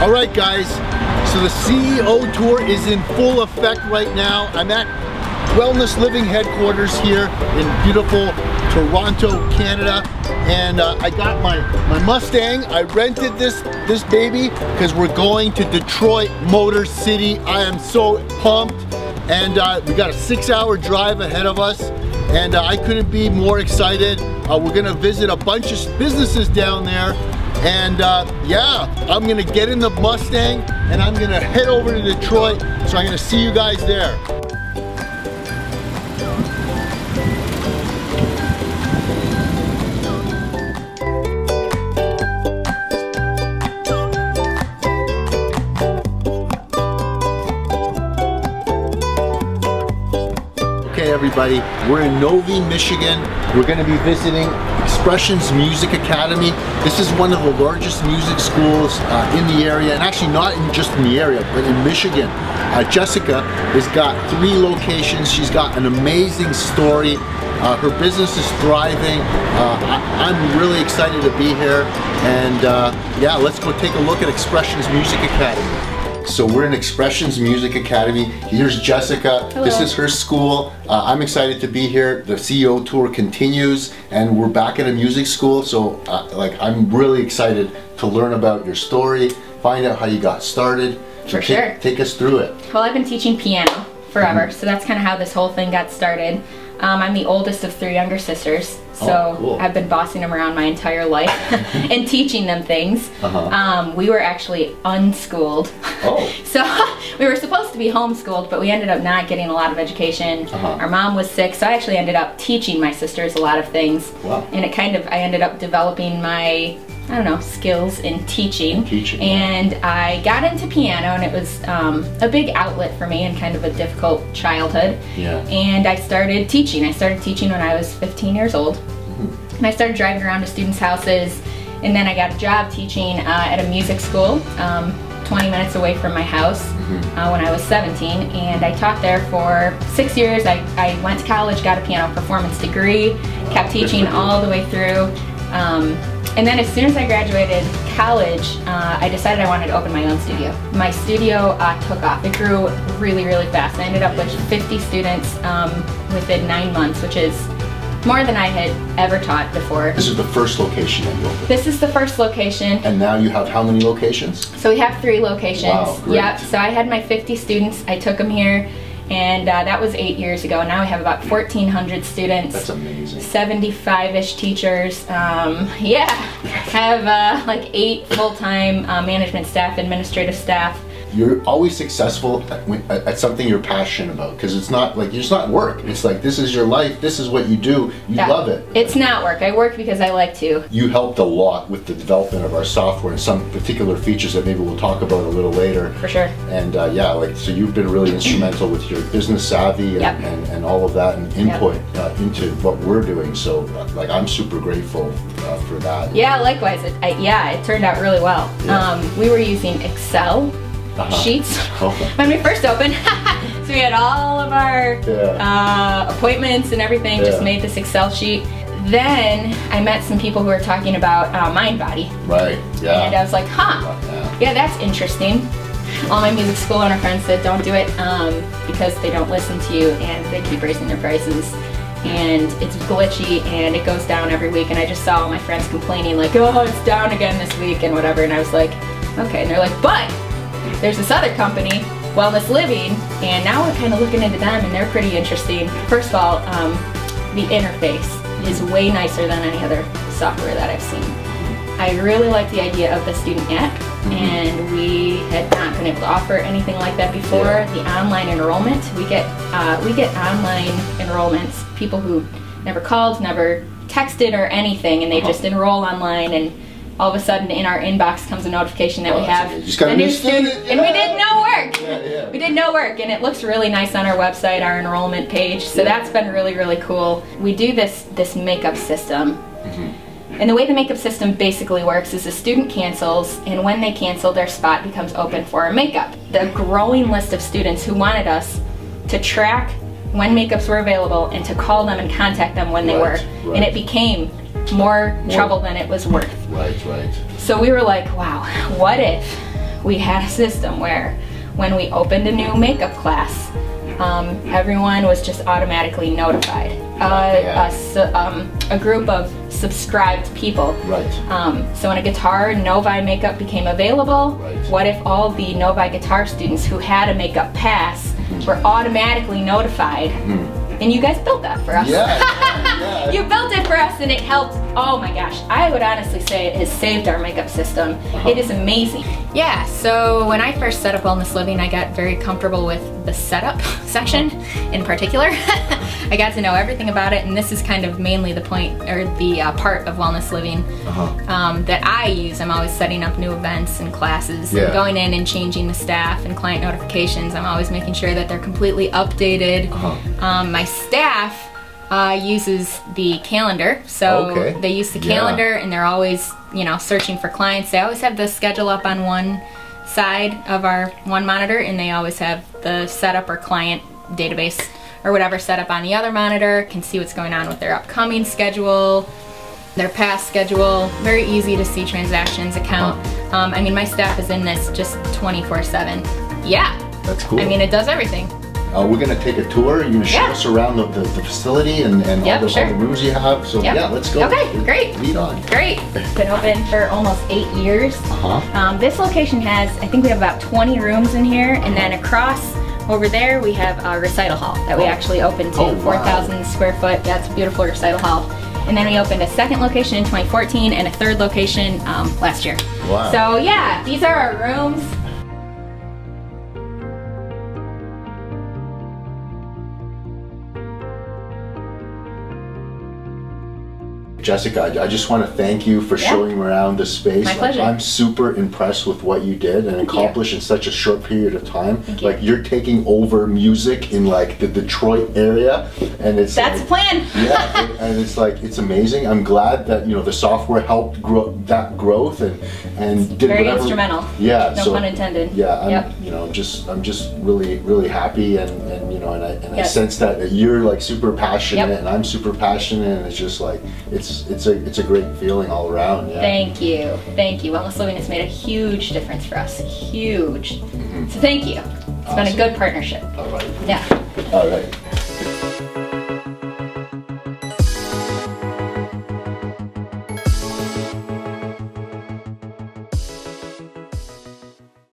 All right, guys, so the CEO tour is in full effect right now. I'm at Wellness Living headquarters here in beautiful Toronto, Canada, and I got my Mustang. I rented this baby because we're going to Detroit Motor City. I am so pumped, and we got a 6-hour drive ahead of us, and I couldn't be more excited. We're gonna visit a bunch of businesses down there, and yeah, I'm gonna get in the Mustang and I'm gonna head over to Detroit, so I'm gonna see you guys there. Okay, everybody, we're in Novi, Michigan. We're going to be visiting Expressions Music Academy. This is one of the largest music schools in the area, and actually not just in the area, but in Michigan. Jessica has got 3 locations. She's got an amazing story. Her business is thriving. I'm really excited to be here, and yeah, let's go take a look at Expressions Music Academy. So we're in Expressions Music Academy. Here's Jessica. Hello. This is her school. I'm excited to be here. The CEO tour continues, and we're back at a music school. So like, I'm really excited to learn about your story, find out how you got started. So take us through it. Well, I've been teaching piano forever, so that's kind of how this whole thing got started. I'm the oldest of 3 younger sisters, so cool. I've been bossing them around my entire life and teaching them things. We were actually unschooled. So we were supposed to be homeschooled, but we ended up not getting a lot of education. Our mom was sick, so I actually ended up teaching my sisters a lot of things. And it kind of, I ended up developing my, I don't know, skills in teaching. And I got into piano, and it was a big outlet for me in kind of a difficult childhood. And I started teaching. I started teaching when I was 15 years old. And I started driving around to students' houses, and then I got a job teaching at a music school 20 minutes away from my house when I was 17, and I taught there for 6 years. I went to college, got a piano performance degree, kept teaching all the way through. And then as soon as I graduated college, I decided I wanted to open my own studio. My studio took off. It grew really, really fast. I ended up with 50 students within 9 months, which is more than I had ever taught before. This is the first location that you opened? This is the first location. And now you have how many locations? So we have 3 locations. Wow, great. Yep, so I had my 50 students. I took them here, and that was 8 years ago. Now we have about 1,400 students. That's amazing. 75-ish teachers. Yeah, have like 8 full-time management staff, administrative staff. You're always successful at something you're passionate about, because it's not like, it's not work. It's like, this is your life, this is what you do, you love it. It's not work. I work because I like to. You helped a lot with the development of our software and some particular features that maybe we'll talk about a little later. For sure. And yeah, like, so you've been really instrumental with your business savvy and all of that, and input into what we're doing. So like, I'm super grateful for that. Yeah, likewise. Yeah, it turned out really well. We were using Excel sheets when we first opened. So we had all of our appointments and everything just made this Excel sheet. Then I met some people who were talking about mind body. And I was like, yeah, that's interesting. All my music school owner friends said don't do it because they don't listen to you and they keep raising their prices. And it's glitchy and it goes down every week, and I just saw all my friends complaining like, oh, it's down again this week and whatever, and I was like, okay. And they're like, but there's this other company, WellnessLiving, and now we're kind of looking into them, and they're pretty interesting. First of all, the interface is way nicer than any other software that I've seen. I really like the idea of the student app, and we had not been able to offer anything like that before. The online enrollment, we get online enrollments, people who never called, never texted or anything, and they just enroll online, and all of a sudden in our inbox comes a notification that we have a new student, and we did no work. We did no work, and it looks really nice on our website, our enrollment page, so that's been really, really cool. We do this makeup system, and the way the makeup system basically works is the student cancels, and when they cancel, their spot becomes open for a makeup. The growing list of students who wanted us to track when makeups were available and to call them and contact them when they were, and it became more trouble than it was worth. So we were like, wow, what if we had a system where when we opened a new makeup class, everyone was just automatically notified. A group of subscribed people. Right. So when a guitar Novi makeup became available, right. what if all the Novi guitar students who had a makeup pass were automatically notified? And you guys built that for us. Yeah. You built it for us, and it helped. Oh my gosh, I would honestly say it has saved our makeup system. It is amazing. Yeah, so when I first set up Wellness Living, I got very comfortable with the setup section in particular. I got to know everything about it, and this is kind of mainly the point, or the part of Wellness Living that I use. I'm always setting up new events and classes, and going in and changing the staff and client notifications. I'm always making sure that they're completely updated. My staff uses the calendar, so they use the calendar, and they're always, you know, searching for clients. They always have the schedule up on one side of our one monitor, and they always have the setup or client database or whatever set up on the other monitor. Can see what's going on with their upcoming schedule, their past schedule. Very easy to see transactions, account. I mean, my staff is in this just 24/7. Yeah. That's cool. I mean, it does everything. We're going to take a tour. You're going to show us around the facility and all the rooms you have. So yeah, let's go. Okay, great. Lead on. Great. It's been open for almost 8 years. This location has, I think we have about 20 rooms in here, and then across over there we have a recital hall that we actually opened to, 4,000 square foot. That's a beautiful recital hall. And then we opened a second location in 2014 and a third location last year. Wow. So yeah, these are our rooms. Jessica, I just want to thank you for showing me around the space. My pleasure. I'm super impressed with what you did and accomplished in such a short period of time. Like, you're taking over music in like the Detroit area, and it's that's the plan. Yeah, and it's like, it's amazing. I'm glad that, you know, the software helped grow that growth and did very whatever. Instrumental. Yeah, no pun intended. Yeah, you know, I'm just really happy, and you know, and I sense that you're like super passionate, and I'm super passionate, and it's just like it's a great feeling all around. Yeah. Thank you. Wellness Living has made a huge difference for us. Huge. So thank you. It's been a good partnership. All right. Yeah. All right.